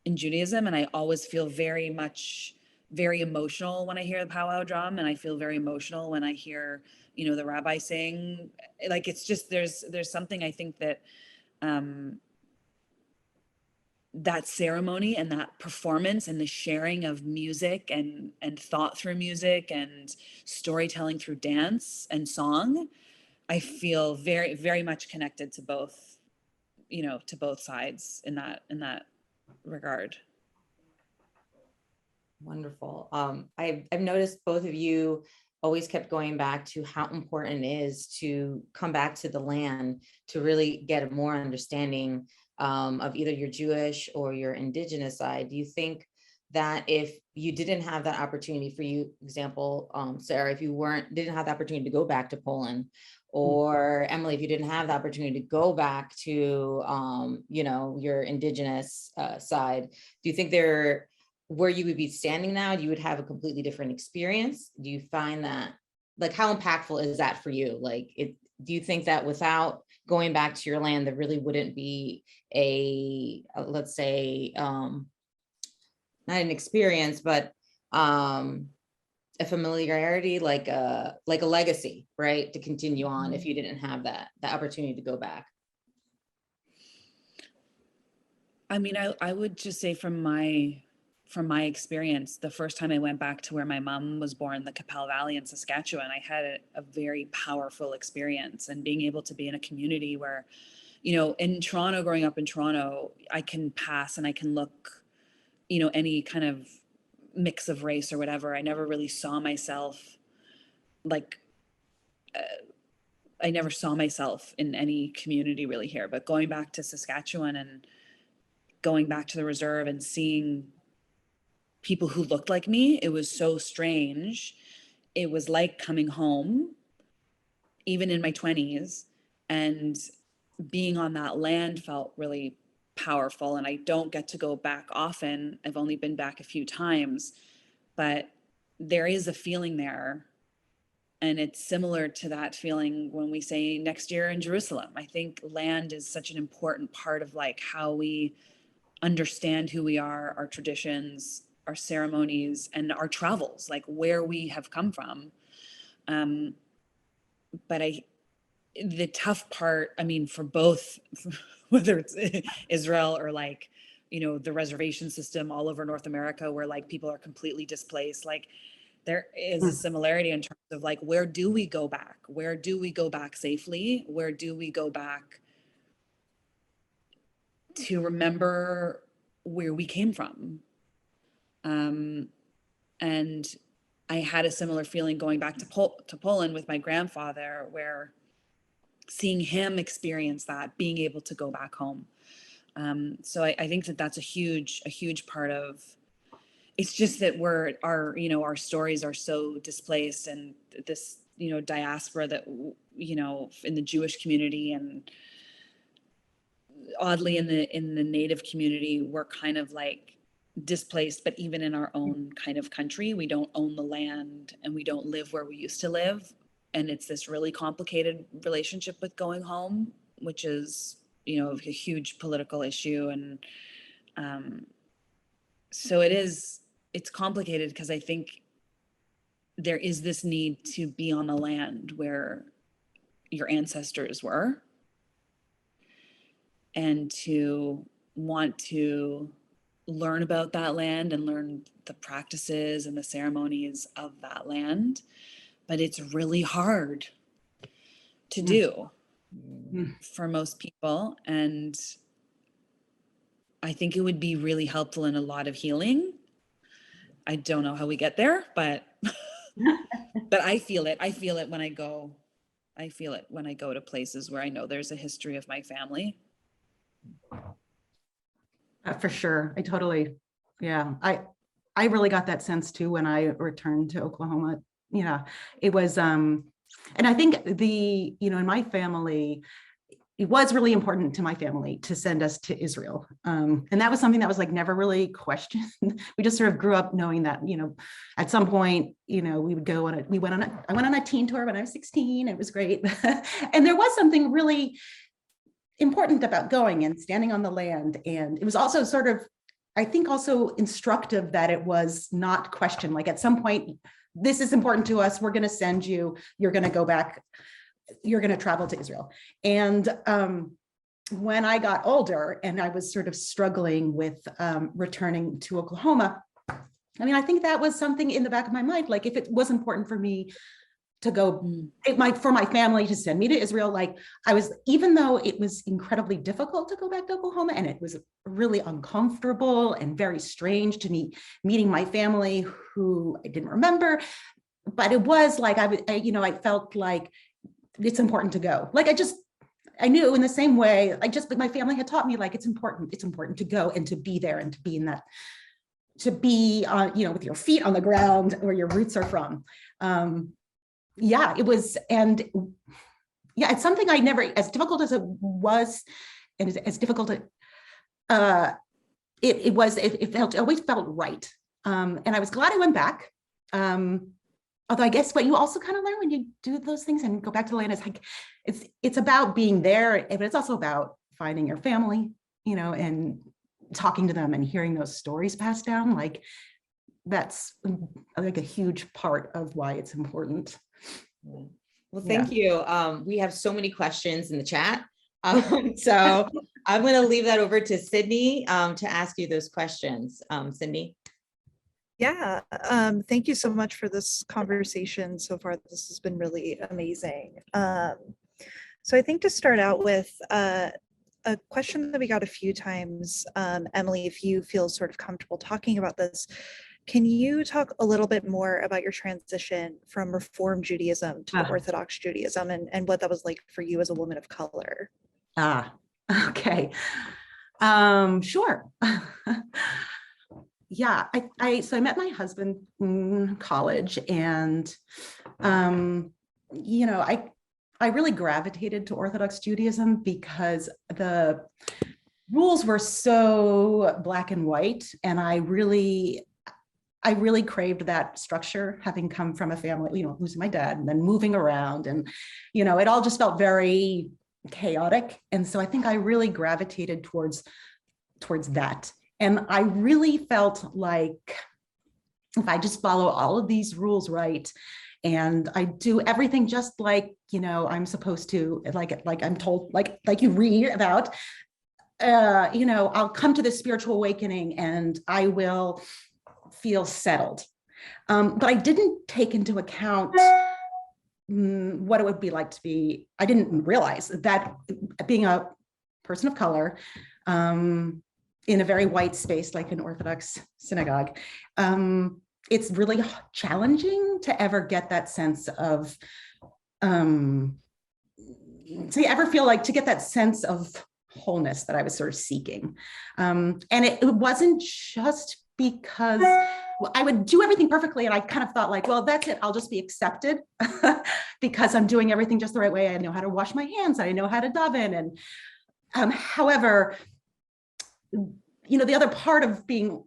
in Judaism, and I always feel very emotional when I hear the powwow drum, and I feel very emotional when I hear, the rabbi sing. Like, it's just, there's something, I think, that that ceremony and that performance and the sharing of music and thought through music and storytelling through dance and song, I feel very, very much connected to both, to both sides in that regard. Wonderful. I've noticed both of you always kept going back to how important it is to come back to the land to really get a more understanding of either your Jewish or your Indigenous side. Do you think that if you didn't have that opportunity, for you, example, Sarah, if you didn't have the opportunity to go back to Poland, or Emily, if you didn't have the opportunity to go back to, your Indigenous side, do you think where you would be standing now, you would have a completely different experience? Do you find that, like, how impactful is that for you? Like, do you think that without going back to your land, there really wouldn't be let's say, not an experience, but a familiarity, like a legacy, right, to continue on if you didn't have the opportunity to go back? I would just say from my experience, the first time I went back to where my mom was born, the Capel Valley in Saskatchewan, I had a very powerful experience. And being able to be in a community where, in Toronto, growing up in Toronto, I can pass and I can look, any kind of mix of race or whatever. I never really saw myself like, I never saw myself in any community really here, but going back to Saskatchewan and going back to the reserve and seeing people who looked like me, it was so strange. It was like coming home, even in my 20s, and being on that land felt really powerful. And I don't get to go back often. I've only been back a few times, but there is a feeling there. And it's similar to that feeling when we say next year in Jerusalem. I think land is such an important part of like how we understand who we are, our traditions, our ceremonies, and our travels, like where we have come from. But the tough part, I mean, for both, whether it's Israel or like, you know, the reservation system all over North America where like people are completely displaced, like there is a similarity in terms of like, where do we go back? Where do we go back safely? Where do we go back to remember where we came from? And I had a similar feeling going back to Poland with my grandfather, where seeing him experience that, being able to go back home. So I think that that's a huge part of, it's just that our stories are so displaced, and this, you know, diaspora that, you know, in the Jewish community and oddly in the Native community, we're kind of like displaced, but even in our own kind of country, we don't own the land and we don't live where we used to live. And it's this really complicated relationship with going home, which is, you know, a huge political issue. And so it's complicated because I think there is this need to be on the land where your ancestors were, and to want to learn about that land and learn the practices and the ceremonies of that land. But it's really hard to do for most people. And I think it would be really helpful in a lot of healing. I don't know how we get there, but but I feel it. I feel it when I go. I feel it when I go to places where I know there's a history of my family. For sure. Yeah. I really got that sense too when I returned to Oklahoma. Yeah, it was, and I think in my family, it was really important to my family to send us to Israel. And that was something that was like never really questioned. We just sort of grew up knowing that, you know, at some point, you know, I went on a teen tour when I was 16. It was great. And there was something really important about going and standing on the land. And it was also sort of, I think also instructive that it was not questioned. Like at some point, this is important to us. We're going to send you, you're going to go back, you're going to travel to Israel. And when I got older and I was sort of struggling with returning to Oklahoma, I mean, I think that was something in the back of my mind. Like if it was important for me to go, for my family to send me to Israel, like even though it was incredibly difficult to go back to Oklahoma and it was really uncomfortable and very strange to me meeting my family who I didn't remember, but it was like, I felt like it's important to go. Like I knew in the same way, like my family had taught me, like, it's important to go and to be there and to be in that, to be with your feet on the ground where your roots are from. Yeah, it was, and yeah, it's something I never, as difficult as it was, and as difficult it always felt right. And I was glad I went back. Although I guess what you also kind of learn when you do those things and go back to the land is like, it's about being there, but it's also about finding your family, you know, and talking to them and hearing those stories passed down. Like that's like a huge part of why it's important. Well, thank you. We have so many questions in the chat. So I'm going to leave that over to Sydney to ask you those questions. Cindy. Yeah, thank you so much for this conversation so far. This has been really amazing. So I think to start out with a question that we got a few times, Emily, if you feel sort of comfortable talking about this, Can you talk a little bit more about your transition from Reform Judaism to Ah. Orthodox Judaism and what that was like for you as a woman of color? Okay. Sure. Yeah, so I met my husband in college, and you know, I really gravitated to Orthodox Judaism because the rules were so black and white, and I really craved that structure, having come from a family, you know, losing my dad and then moving around, and you know, it all just felt very chaotic. And so I think I really gravitated towards that. And I really felt like if I just follow all of these rules right, and I do everything just like, you know, I'm supposed to, like I'm told, like you read about, you know, I'll come to this spiritual awakening and I will feel settled. But I didn't take into account what it would be like to be, I didn't realize that being a person of color, in a very white space like an Orthodox synagogue, it's really challenging to ever get that sense of, to ever feel like, to get that sense of wholeness that I was sort of seeking. And it wasn't just because I would do everything perfectly, and I kind of thought like, well, that's it, I'll just be accepted because I'm doing everything just the right way. I know how to wash my hands, I know how to daven. And however, you know, the other part of being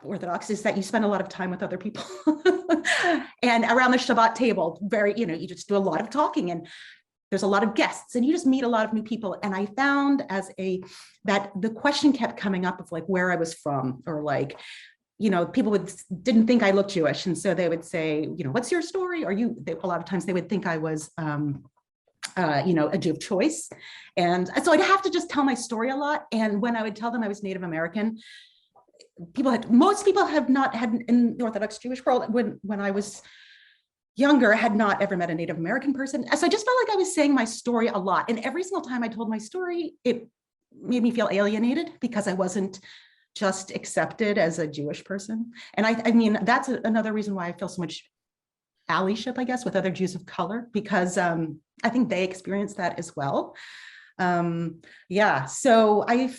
Orthodox is that you spend a lot of time with other people and around the Shabbat table, very, you know, you just do a lot of talking, and there's a lot of guests, and you just meet a lot of new people. And I found that the question kept coming up of like where I was from, or like, you know, people didn't think I looked Jewish. And so they would say, you know, what's your story? A lot of times they would think I was, you know, a Jew of choice. And so I'd have to just tell my story a lot. And when I would tell them I was Native American, most people have not had, in the Orthodox Jewish world, when I was younger, had not ever met a Native American person. So I just felt like I was saying my story a lot. And every single time I told my story, it made me feel alienated because I wasn't just accepted as a Jewish person. And I mean, that's another reason why I feel so much allyship, I guess, with other Jews of color, because I think they experience that as well. Yeah, so I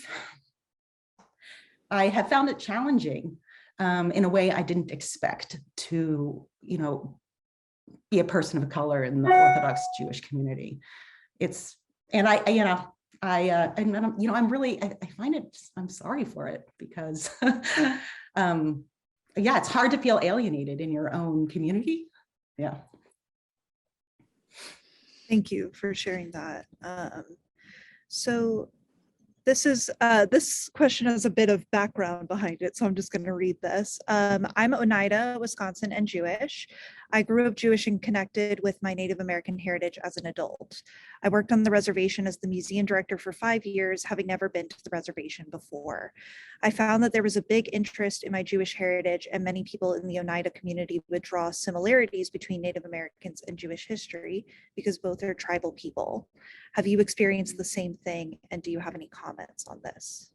have found it challenging in a way I didn't expect to, you know, be a person of color in the Orthodox Jewish community. And you know, I find it, I'm sorry for it, because yeah, it's hard to feel alienated in your own community. Yeah. Thank you for sharing that. So this question has a bit of background behind it, so I'm just going to read this. I'm Oneida, Wisconsin, and Jewish. I grew up Jewish and connected with my Native American heritage as an adult. I worked on the reservation as the museum director for 5 years, having never been to the reservation before. I found that there was a big interest in my Jewish heritage, and many people in the Oneida community would draw similarities between Native Americans and Jewish history because both are tribal people. Have you experienced the same thing, and do you have any comments on this?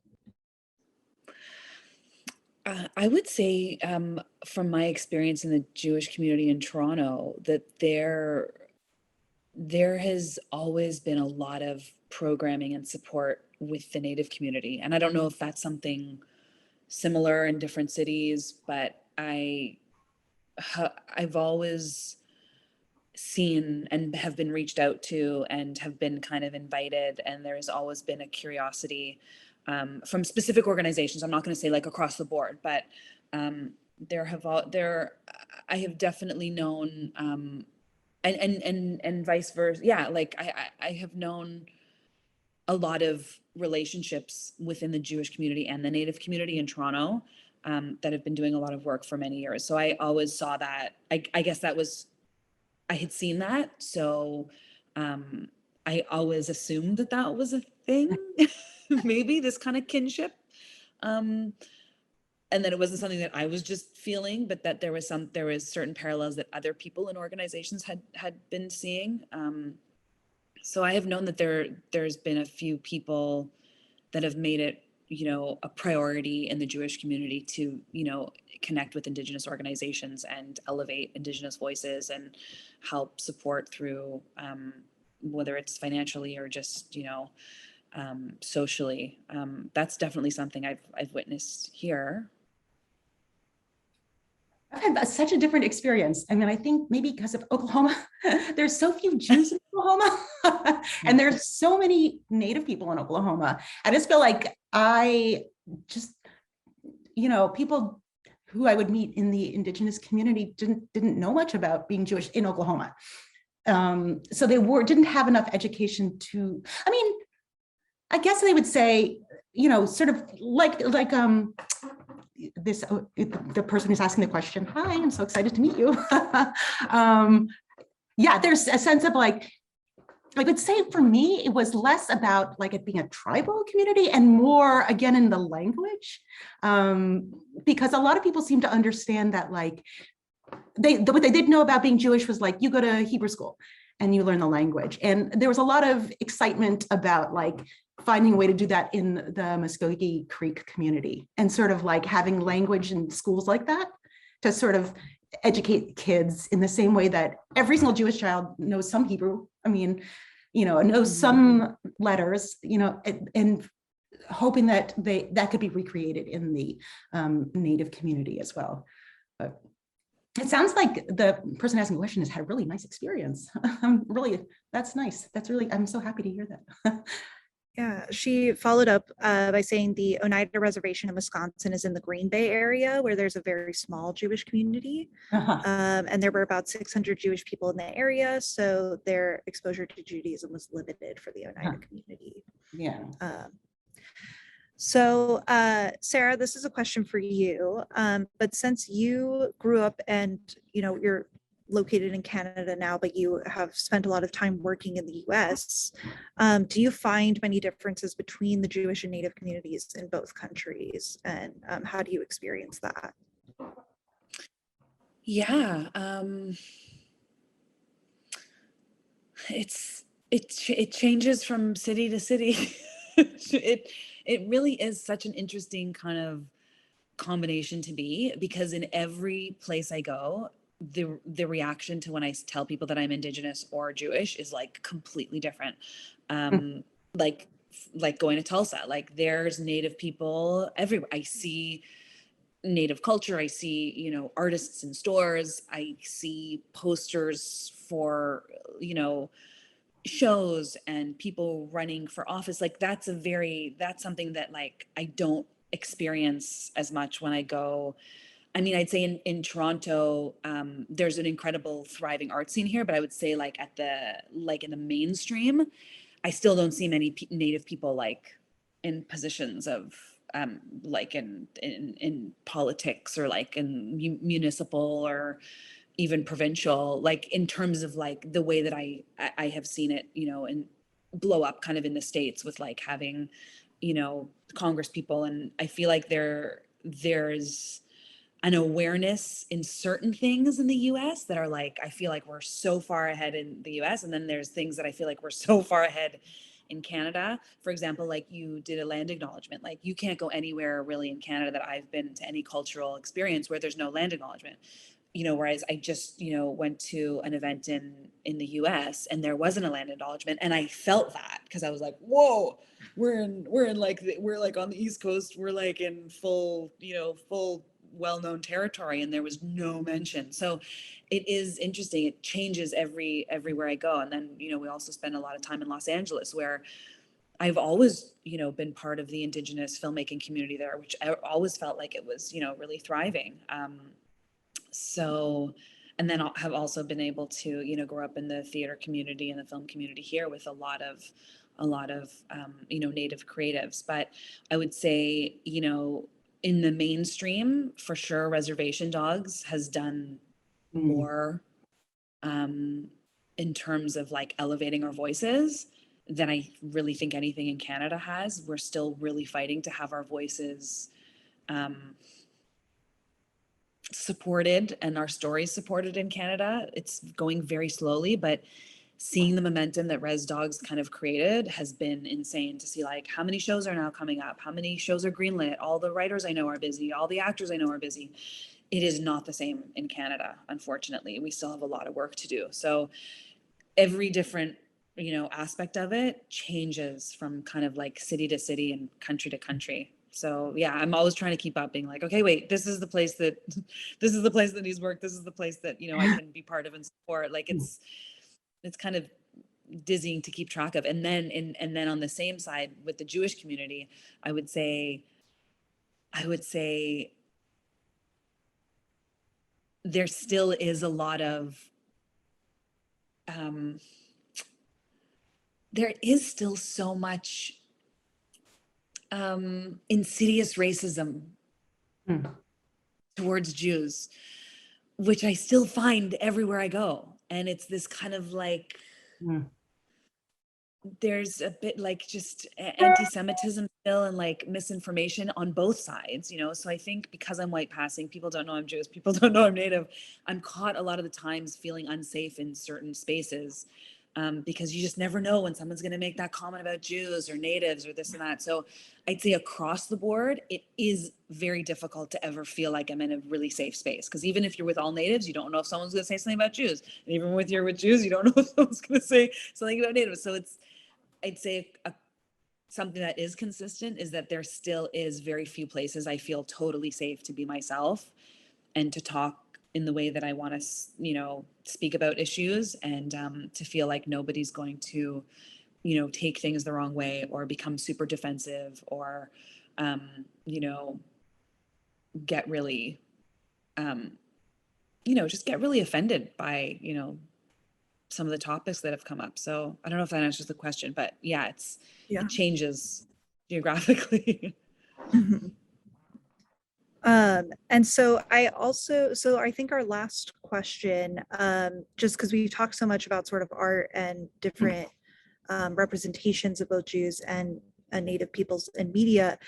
I would say, from my experience in the Jewish community in Toronto, that there has always been a lot of programming and support with the Native community. And I don't know if that's something similar in different cities, but I've always seen and have been reached out to and have been kind of invited, and there's always been a curiosity from specific organizations. I'm not going to say like across the board, but I have definitely known, and vice versa. Yeah, like I have known a lot of relationships within the Jewish community and the Native community in Toronto that have been doing a lot of work for many years. So I always saw that. I guess that was, I had seen that. So I always assumed that was a thing, maybe this kind of kinship. And then it wasn't something that I was just feeling, but that there was certain parallels that other people in organizations had been seeing. So I have known that there's been a few people that have made it a priority in the Jewish community to, connect with Indigenous organizations and elevate Indigenous voices and help support through, whether it's financially or just, socially. That's definitely something I've witnessed here. I've had such a different experience. I mean, I think maybe because of Oklahoma, there's so few Jews in Oklahoma, and there's so many Native people in Oklahoma. I just feel like people who I would meet in the Indigenous community didn't know much about being Jewish in Oklahoma. So they didn't have enough education to, I mean, I guess they would say, sort of like the person who's asking the question. Hi, I'm so excited to meet you. Yeah, there's a sense of like, I would say for me, it was less about like it being a tribal community and more again in the language, because a lot of people seem to understand that like what they didn't know about being Jewish was like you go to Hebrew school and you learn the language, and there was a lot of excitement about like finding a way to do that in the Muskogee Creek community and sort of like having language in schools like that to sort of educate kids in the same way that every single Jewish child knows some Hebrew. I mean, knows some letters, and hoping that that could be recreated in the Native community as well. But it sounds like the person asking the question has had a really nice experience. That's nice. I'm so happy to hear that. Yeah, she followed up by saying the Oneida Reservation in Wisconsin is in the Green Bay area, where there's a very small Jewish community. And there were about 600 Jewish people in the area, so their exposure to Judaism was limited for the Oneida community. Yeah. So Sarah, this is a question for you, but since you grew up and you're located in Canada now, but you have spent a lot of time working in the US, do you find many differences between the Jewish and Native communities in both countries, and how do you experience that? Yeah, it changes from city to city. It really is such an interesting kind of combination to be, because in every place I go, the reaction to when I tell people that I'm Indigenous or Jewish is like completely different. Like going to Tulsa, like there's Native people everywhere. I see Native culture. I see, artists in stores. I see posters for, shows and people running for office. Like that's something that like I don't experience as much when I go. I mean, I'd say in Toronto, there's an incredible thriving art scene here, but I would say like in the mainstream, I still don't see many Native people like in positions of like in politics or like in municipal or even provincial, like in terms of like the way that I have seen it, and blow up kind of in the States with like having, Congress people. And I feel like there's an awareness in certain things in the US that are like, I feel like we're so far ahead in the US. And then there's things that I feel like we're so far ahead in Canada. For example, like you did a land acknowledgement, like you can't go anywhere really in Canada that I've been to any cultural experience where there's no land acknowledgement. Whereas I just, went to an event in the US and there wasn't a land acknowledgement. And I felt that because I was like, whoa, we're like on the East Coast, we're like in full well-known territory, and there was no mention. So it is interesting. It changes everywhere I go. And then, we also spend a lot of time in Los Angeles, where I've always, been part of the Indigenous filmmaking community there, which I always felt like it was, really thriving. So, and then have also been able to, grow up in the theater community and the film community here with a lot of Native creatives. But I would say, in the mainstream, for sure, Reservation Dogs has done more in terms of like elevating our voices than I really think anything in Canada has. We're still really fighting to have our voices supported and our stories supported in Canada. It's going very slowly, but seeing the momentum that Res Dogs kind of created has been insane to see, like, how many shows are now coming up, how many shows are greenlit, all the writers I know are busy, all the actors I know are busy. It is not the same in Canada, unfortunately. We still have a lot of work to do. So every different, aspect of it changes from kind of like city to city and country to country. So yeah, I'm always trying to keep up, being like, okay, wait, this is the place that needs work. This is the place that, I can be part of and support. Like it's kind of dizzying to keep track of. And then on the same side with the Jewish community, I would say there still is a lot of, there is still so much insidious racism towards Jews, which I still find everywhere I go. And it's this kind of like, there's a bit like just anti-Semitism still, and like misinformation on both sides, So I think because I'm white passing, people don't know I'm Jewish, people don't know I'm Native. I'm caught a lot of the times feeling unsafe in certain spaces. Because you just never know when someone's going to make that comment about Jews or Natives or this and that. So I'd say across the board, it is very difficult to ever feel like I'm in a really safe space. Because even if you're with all Natives, you don't know if someone's going to say something about Jews. And even with Jews, you don't know if someone's going to say something about Natives. So I'd say something that is consistent is that there still is very few places I feel totally safe to be myself and to talk in the way that I want to, speak about issues, and to feel like nobody's going to, take things the wrong way or become super defensive or, get really, just get really offended by, some of the topics that have come up. So I don't know if that answers the question, but yeah, it changes geographically. Mhm. And so I think our last question, just because we talked so much about sort of art and different representations of both Jews and Native peoples in media,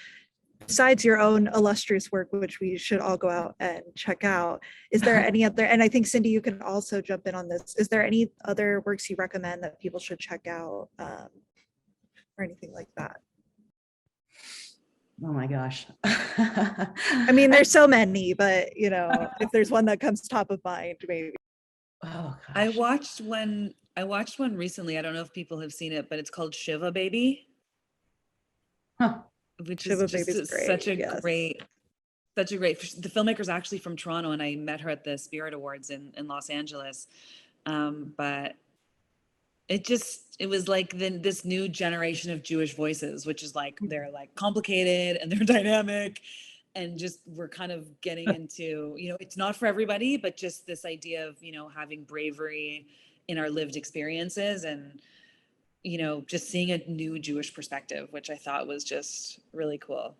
besides your own illustrious work, which we should all go out and check out, is there any other, and I think Cindy, you can also jump in on this, is there any other works you recommend that people should check out or anything like that? Oh my gosh. I mean, there's so many, but if there's one that comes top of mind, maybe. Oh gosh. I watched one recently. I don't know if people have seen it, but it's called Shiva Baby. Huh. Which Shiva is just Baby's great, such a yes. great, the filmmaker's actually from Toronto, and I met her at the Spirit Awards in Los Angeles. But it was like this new generation of Jewish voices, which is like, they're like complicated and they're dynamic, and just we're kind of getting into, it's not for everybody, but just this idea of, having bravery in our lived experiences, and, just seeing a new Jewish perspective, which I thought was just really cool.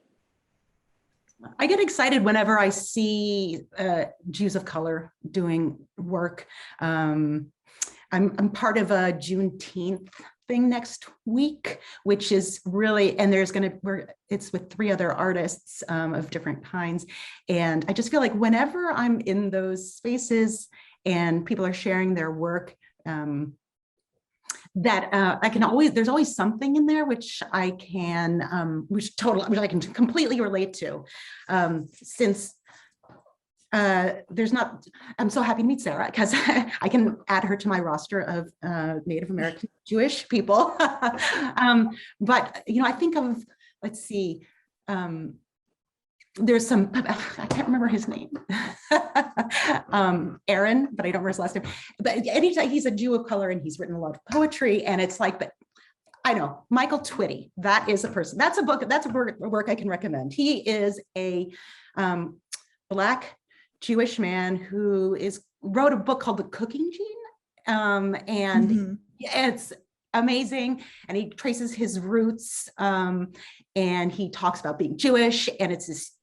I get excited whenever I see Jews of color doing work. I'm part of a Juneteenth thing next week, which is really, and it's with 3 other artists of different kinds. And I just feel like whenever I'm in those spaces and people are sharing their work, there's always something in there which I can, which I can completely relate to, since I'm so happy to meet Sarah because I can add her to my roster of Native American Jewish people. But, I think of, let's see, there's some, I can't remember his name, Aaron, but I don't remember his last name. But anytime, he's a Jew of color and he's written a lot of poetry, and it's like, but I know Michael Twitty, that is a person, that's a work I can recommend. He is a Black Jewish man who wrote a book called The Cooking Gene, and it's amazing, and he traces his roots, and he talks about being Jewish, and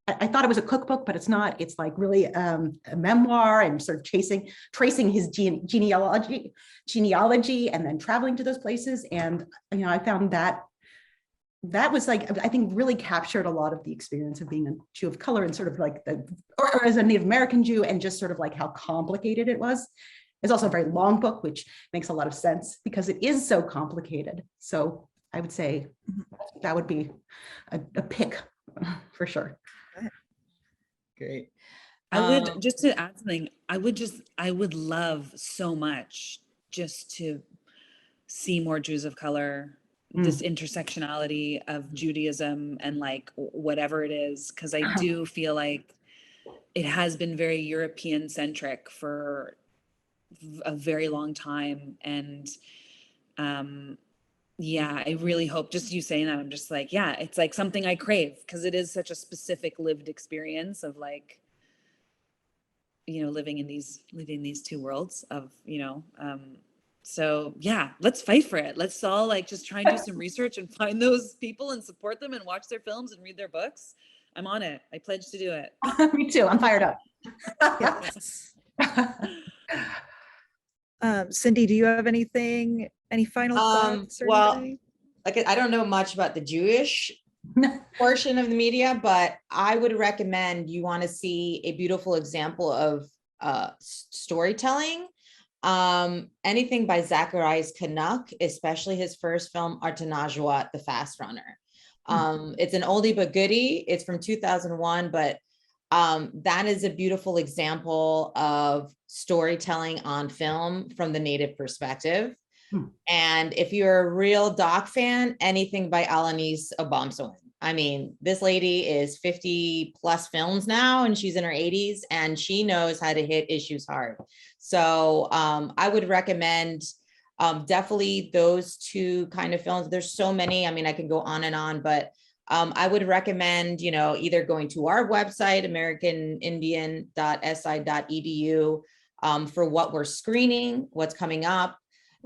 I thought it was a cookbook, but it's not. It's like really a memoir, and sort of tracing his genealogy, and then traveling to those places. And I found that was like, I think, really captured a lot of the experience of being a Jew of color, and sort of like or as a Native American Jew, and just sort of like how complicated it was. It's also a very long book, which makes a lot of sense because it is so complicated. So I would say that would be a pick for sure. Great. I would, just to add something, I would love so much just to see more Jews of color, this intersectionality of Judaism and like whatever it is, because I do feel like it has been very European centric for a very long time. And yeah, I really hope, just you saying that, I'm just like, yeah, it's like something I crave because it is such a specific lived experience of like, you know, living these two worlds of, you know, so yeah, let's fight for it. Let's all like just try and do some research and find those people and support them and watch their films and read their books. I'm on it. I pledge to do it. Me too. I'm fired up. Yes. Cindy, do you have any final thoughts or Well, anything? like, I don't know much about the Jewish portion of the media, but I would recommend you want to see a beautiful example of storytelling. Anything by Zacharias Canuck, especially his first film, Artanajwa, The Fast Runner. It's an oldie but goodie. It's from 2001, but that is a beautiful example of storytelling on film from the Native perspective. And if you're a real doc fan, anything by Alanis Obomsawin. I mean, this lady is 50 plus films now, and she's in her 80s, and she knows how to hit issues hard. So I would recommend definitely those two kind of films. There's so many. I mean, I can go on and on, but I would recommend, you know, either going to our website, americanindian.si.edu, for what we're screening, what's coming up.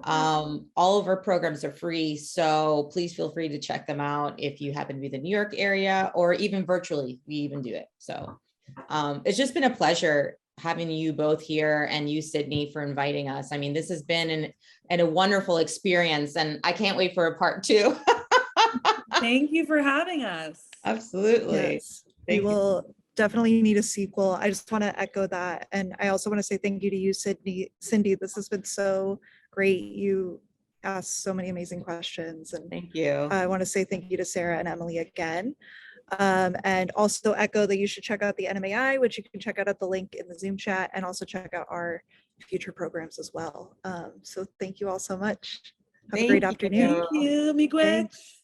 All of our programs are free, so please feel free to check them out if you happen to be in the New York area, or even virtually, we even do it. So it's just been a pleasure having you both here, and you, Sydney, for inviting us. I mean, this has been a wonderful experience, and I can't wait for a part 2. Thank you for having us. Absolutely. Yes, we will definitely need a sequel. I just want to echo that. And I also want to say thank you to you, Cindy. This has been so great. You asked so many amazing questions. And Thank you. I want to say thank you to Sarah and Emily again. And also echo that you should check out the NMAI, which you can check out at the link in the Zoom chat, and also check out our future programs as well. So thank you all so much. Have a great afternoon. Thank you, Miigwech. Thanks.